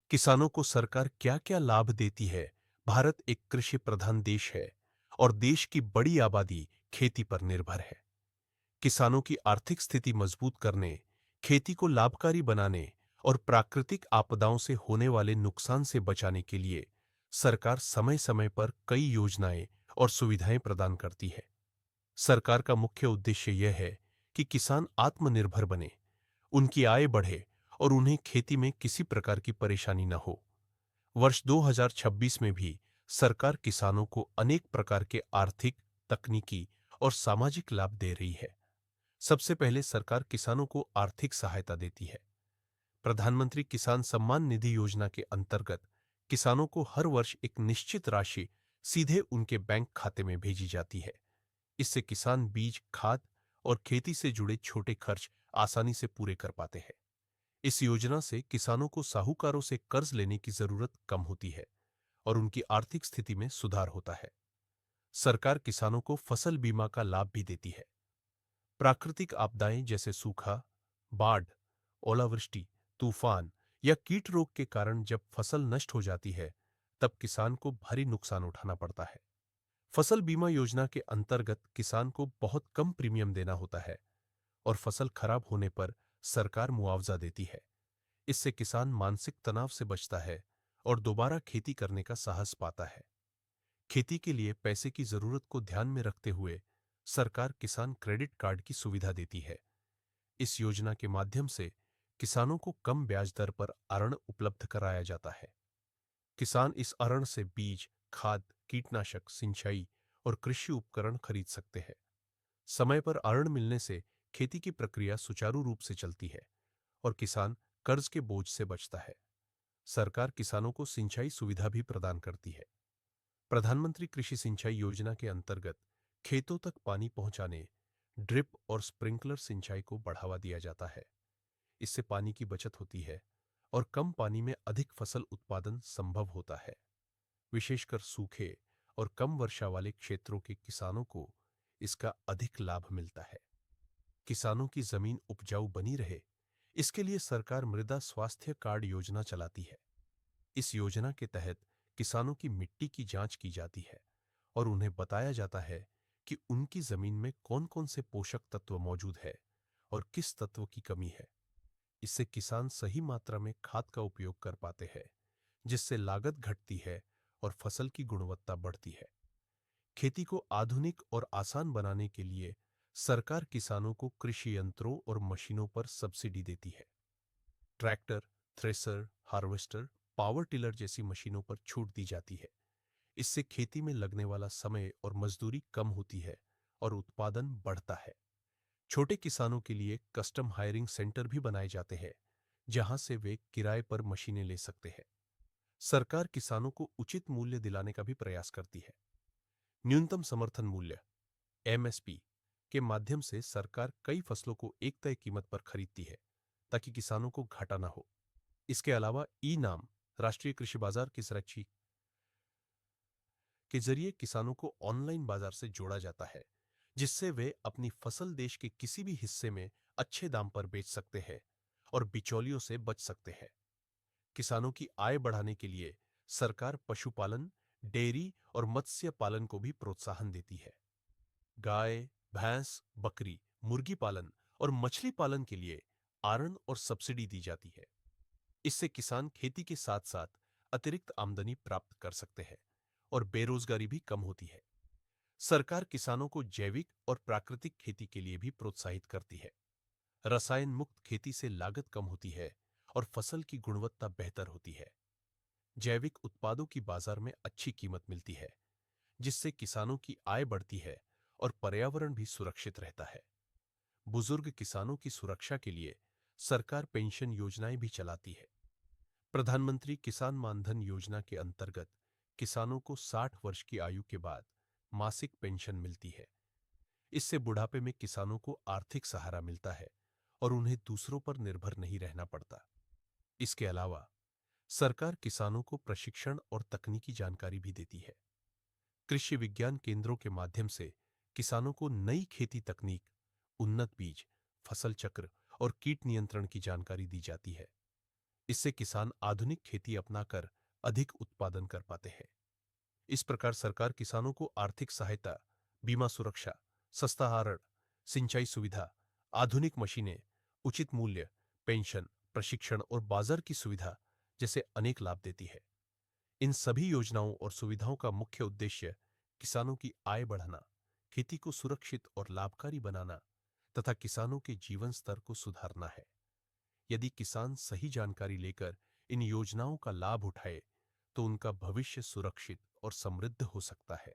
किसानों को सरकार क्या-क्या लाभ देती है? भारत एक कृषि प्रधान देश है और देश की बड़ी आबादी खेती पर निर्भर है। किसानों की आर्थिक स्थिति मजबूत करने, खेती को लाभकारी बनाने और प्राकृतिक आपदाओं से होने वाले नुकसान से बचाने के लिए सरकार समय-समय पर कई योजनाएं और सुविधाएं प्रदान करती है। सरकार का मुख्य उद्देश्य यह है कि किसान आत्मनिर्भर बने, उनकी आय बढ़े और उन्हें खेती में किसी प्रकार की परेशानी न हो। वर्ष 2026 में भी सरकार किसानों को अनेक प्रकार के आर्थिक, तकनीकी और सामाजिक लाभ दे रही है। सबसे पहले सरकार किसानों को आर्थिक सहायता देती है। प्रधानमंत्री किसान सम्मान निधि योजना के अंतर्गत किसानों को हर वर्ष एक निश्चित राशि सीधे उनके बैंक खाते में भेजी जाती है। इससे किसान बीज, खाद और खेती से जुड़े छोटे खर्च आसानी से पूरे कर पाते हैं। इस योजना से किसानों को साहूकारों से कर्ज लेने की जरूरत कम होती है और उनकी आर्थिक स्थिति में सुधार होता है। सरकार किसानों को फसल बीमा का लाभ भी देती है। प्राकृतिक आपदाएं जैसे सूखा, बाढ़, ओलावृष्टि, तूफान या कीट रोग के कारण जब फसल नष्ट हो जाती है, तब किसान को भारी नुकसान उठाना पड़ता है। फसल बीमा योजना के अंतर्गत किसान को बहुत कम प्रीमियम देना होता है और फसल खराब होने पर सरकार मुआवजा देती है। इससे किसान मानसिक तनाव से बचता है और दोबारा खेती करने का साहस पाता है। खेती के लिए पैसे की जरूरत को ध्यान में रखते हुए सरकार किसान क्रेडिट कार्ड की सुविधा देती है। इस योजना के माध्यम से किसानों को कम ब्याज दर पर ऋण उपलब्ध कराया जाता है। किसान इस ऋण से बीज, खाद, कीटनाशक, सिंचाई और कृषि उपकरण खरीद सकते हैं। समय पर ऋण मिलने से खेती की प्रक्रिया सुचारू रूप से चलती है और किसान कर्ज के बोझ से बचता है। सरकार किसानों को सिंचाई सुविधा भी प्रदान करती है। प्रधानमंत्री कृषि सिंचाई योजना के अंतर्गत खेतों तक पानी पहुंचाने, ड्रिप और स्प्रिंकलर सिंचाई को बढ़ावा दिया जाता है। इससे पानी की बचत होती है और कम पानी में अधिक फसल उत्पादन संभव होता है। विशेषकर सूखे और कम वर्षा वाले क्षेत्रों के किसानों को इसका अधिक लाभ मिलता है। किसानों की जमीन उपजाऊ बनी रहे, इसके लिए सरकार मृदा स्वास्थ्य कार्ड योजना चलाती है। इस योजना के तहत किसानों की मिट्टी की जांच की जाती है और उन्हें बताया जाता है कि उनकी जमीन में कौन-कौन से पोषक तत्व मौजूद है और किस तत्व की कमी है। इससे किसान सही मात्रा में खाद का उपयोग कर पाते हैं, जिससे लागत घटती है और फसल की गुणवत्ता बढ़ती है। खेती को आधुनिक और आसान बनाने के लिए सरकार किसानों को कृषि यंत्रों और मशीनों पर सब्सिडी देती है। Tractor, thresher, harvester, power tiller जैसी मशीनों पर छूट दी जाती है। इससे खेती में लगने वाला समय और मजदूरी कम होती है और उत्पादन बढ़ता है। छोटे किसानों के लिए कस्टम हायरिंग सेंटर भी बनाए जाते हैं, जहां से वे किराए पर मशीनें ले सकते हैं। सरकार किसानों को उचित मूल्य दिलाने का भी प्रयास करती है। न्यूनतम समर्थन मूल्य (एमएसपी) के माध्यम से सरकार कई फसलों को एक तय कीमत पर खरीदती है, ताकि किसानों को घाटा ना हो। इसके अलावा ई-नाम, राष्ट्रीय कृषि बाजार की सुरक्षा के जरिए किसानों को ऑनलाइन बाजार से जोड़ा जाता है, जिससे वे अपनी फसल देश के किसी भी हिस्से में अच्छे दाम पर बेच सकते हैं और बिचौलियों से बच सकते हैं। किसानों की आय बढ़ाने के लिए सरकार पशुपालन, डेयरी और मत्स्य पालन को भी प्रोत्साहन देती है। गाय, भैंस, बकरी, मुर्गी पालन और मछली पालन के लिए आरण और सब्सिडी दी जाती है। इससे किसान खेती के साथ साथ अतिरिक्त आमदनी प्राप्त कर सकते हैं और बेरोजगारी भी कम होती है। सरकार किसानों को जैविक और प्राकृतिक खेती के लिए भी प्रोत्साहित करती है। रसायन मुक्त खेती से लागत कम होती है और फसल की गुणवत्ता बेहतर होती है। जैविक उत्पादों की बाजार में अच्छी कीमत मिलती है, जिससे किसानों की आय बढ़ती है और पर्यावरण भी सुरक्षित रहता है। बुजुर्ग किसानों की सुरक्षा के लिए सरकार पेंशन योजनाएं भी चलाती है। प्रधानमंत्री किसान मानधन योजना के अंतर्गत किसानों को 60 वर्ष की आयु के बाद मासिक पेंशन मिलती है। इससे बुढ़ापे में किसानों को आर्थिक सहारा मिलता है और उन्हें दूसरों पर निर्भर नहीं रहना पड़ता। इसके अलावा सरकार किसानों को प्रशिक्षण और तकनीकी जानकारी भी देती है। कृषि विज्ञान केंद्रों के माध्यम से किसानों को नई खेती तकनीक, उन्नत बीज, फसल चक्र और कीट नियंत्रण की जानकारी दी जाती है। इससे किसान आधुनिक खेती अपनाकर अधिक उत्पादन कर पाते हैं। इस प्रकार सरकार किसानों को आर्थिक सहायता, बीमा सुरक्षा, सस्ता ऋण, सिंचाई सुविधा, आधुनिक मशीनें, उचित मूल्य, पेंशन, प्रशिक्षण और बाजार की सुविधा जैसे अनेक लाभ देती है। इन सभी योजनाओं और सुविधाओं का मुख्य उद्देश्य किसानों की आय बढ़ाना, खेती को सुरक्षित और लाभकारी बनाना तथा किसानों के जीवन स्तर को सुधारना है। यदि किसान सही जानकारी लेकर इन योजनाओं का लाभ उठाए तो उनका भविष्य सुरक्षित और समृद्ध हो सकता है।